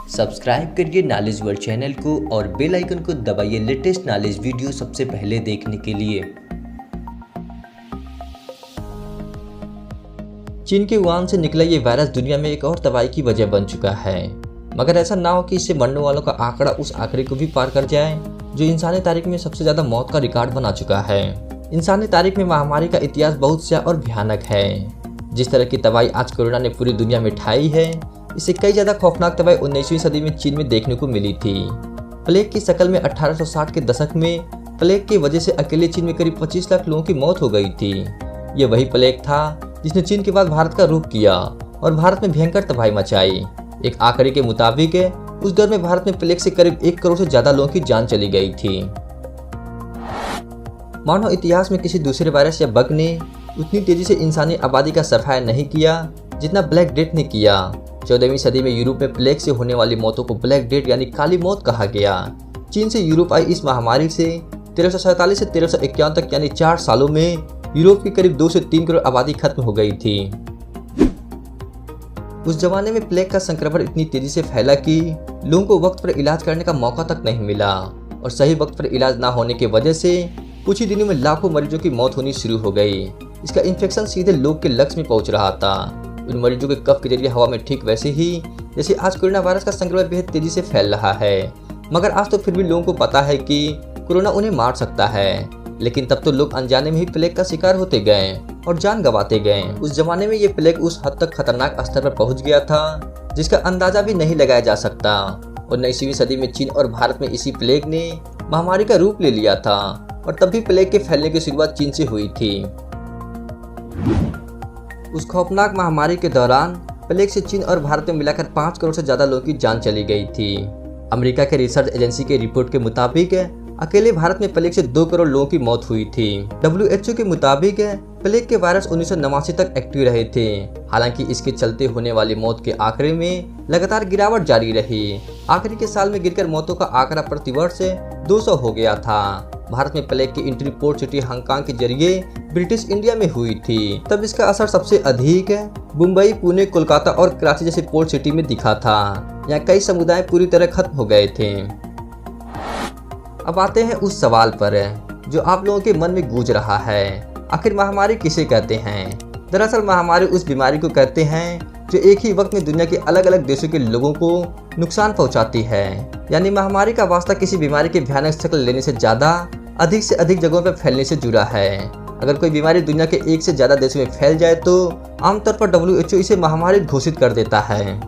Subscribe करिए knowledge world channel को और बेल आइकन को दबाइए लेटेस्ट नॉलेज वीडियो सबसे पहले देखने के लिए। चीन के वुहान से निकला ये वायरस दुनिया में एक और तबाही की वजह बन चुका है, मगर ऐसा ना हो कि इससे मरने वालों का आंकड़ा उस आंकड़े को भी पार कर जाए जो इंसानी तारीख में सबसे ज़्यादा मौत का रिकॉर्ड बना चुका है। इंसानी तारीख में महामारी का इतिहास बहुत सा और भयानक है। जिस तरह की तबाही आज कोरोना ने पूरी दुनिया में ढाई है, इससे कई ज़्यादा खौफनाक तबाही 19वीं सदी में चीन में देखने को मिली थी। प्लेग की शक्ल में 1860 के दशक में प्लेग की वजह से अकेले चीन में करीब 25 लाख लोगों की मौत हो गई थी। ये वही प्लेग था जिसने चीन के बाद भारत का रुख किया और भारत में भयंकर तबाही मचाई। एक आंकड़े के मुताबिक उस दौर में भारत में प्लेग से करीब 1 करोड़ से ज्यादा लोगों की जान चली गई थी। मानव इतिहास में किसी दूसरे वायरस या बग ने उतनी तेजी से इंसानी आबादी का सफाया नहीं किया जितना ब्लैक डेथ ने किया। 14वीं सदी में यूरोप में प्लेग से होने वाली मौतों को ब्लैक डेथ यानी काली मौत कहा गया। चीन से यूरोप आई इस महामारी से 1347 से 1351 तक यानी 4 सालों में यूरोप की करीब 2 से 3 करोड़ आबादी खत्म हो गई थी। उस जमाने में प्लेग का संक्रमण इतनी तेजी से फैला कि लोगों को वक्त पर इलाज करने का मौका तक नहीं मिला और सही वक्त पर इलाज ना होने की वजह से कुछ ही दिनों में लाखों मरीजों की मौत होनी शुरू हो गई। इसका इन्फेक्शन सीधे लोग के लंग्स में पहुंच रहा था। उन मरीजों के कफ के जरिए हवा में, ठीक वैसे ही जैसे आज कोरोना वायरस का संक्रमण बेहद तेजी से फैल रहा है। मगर आज तो फिर भी लोगों को पता है कि कोरोना उन्हें मार सकता है, लेकिन तब तो लोग अनजाने में ही प्लेग का शिकार होते गए और जान गंवाते गए। उस जमाने में ये प्लेग उस हद तक खतरनाक स्तर पर पहुंच गया था जिसका अंदाजा भी नहीं लगाया जा सकता। 19वीं सदी में चीन और भारत में इसी प्लेग ने महामारी का रूप ले लिया था और तब भी प्लेग के फैलने की शुरुआत चीन से हुई थी। उस खौफनाक महामारी के दौरान प्लेग से चीन और भारत में मिलाकर 5 करोड़ से ज्यादा लोगों की जान चली गई थी। अमेरिका के रिसर्च एजेंसी के रिपोर्ट के मुताबिक अकेले भारत में प्लेग से 2 करोड़ लोगों की मौत हुई थी। WHO के मुताबिक प्लेग के वायरस 1989 तक एक्टिव रहे थे। हालांकि इसके चलते होने वाली मौत के आंकड़े में लगातार गिरावट जारी रही। आखिरी के साल में गिरकर मौतों का आंकड़ा प्रतिवर्ष 200 हो गया था। भारत में प्लेग की एंट्री पोर्ट सिटी हांगकांग के जरिए ब्रिटिश इंडिया में हुई थी। तब इसका असर सबसे अधिक मुंबई, पुणे, कोलकाता और कराची जैसे पोर्ट सिटी में दिखा था। यहाँ कई समुदाय पूरी तरह खत्म हो गए थे। अब आते हैं उस सवाल पर जो आप लोगों के मन में गूंज रहा है, आखिर महामारी किसे कहते हैं? दरअसल महामारी उस बीमारी को कहते हैं जो एक ही वक्त में दुनिया के अलग अलग देशों के लोगों को नुकसान पहुंचाती है। यानी महामारी का वास्ता किसी बीमारी के भयानक शक्ल लेने से ज्यादा अधिक से अधिक जगहों पर फैलने से जुड़ा है। अगर कोई बीमारी दुनिया के एक से ज्यादा देशों में फैल जाए तो आमतौर पर WHO इसे महामारी घोषित कर देता है।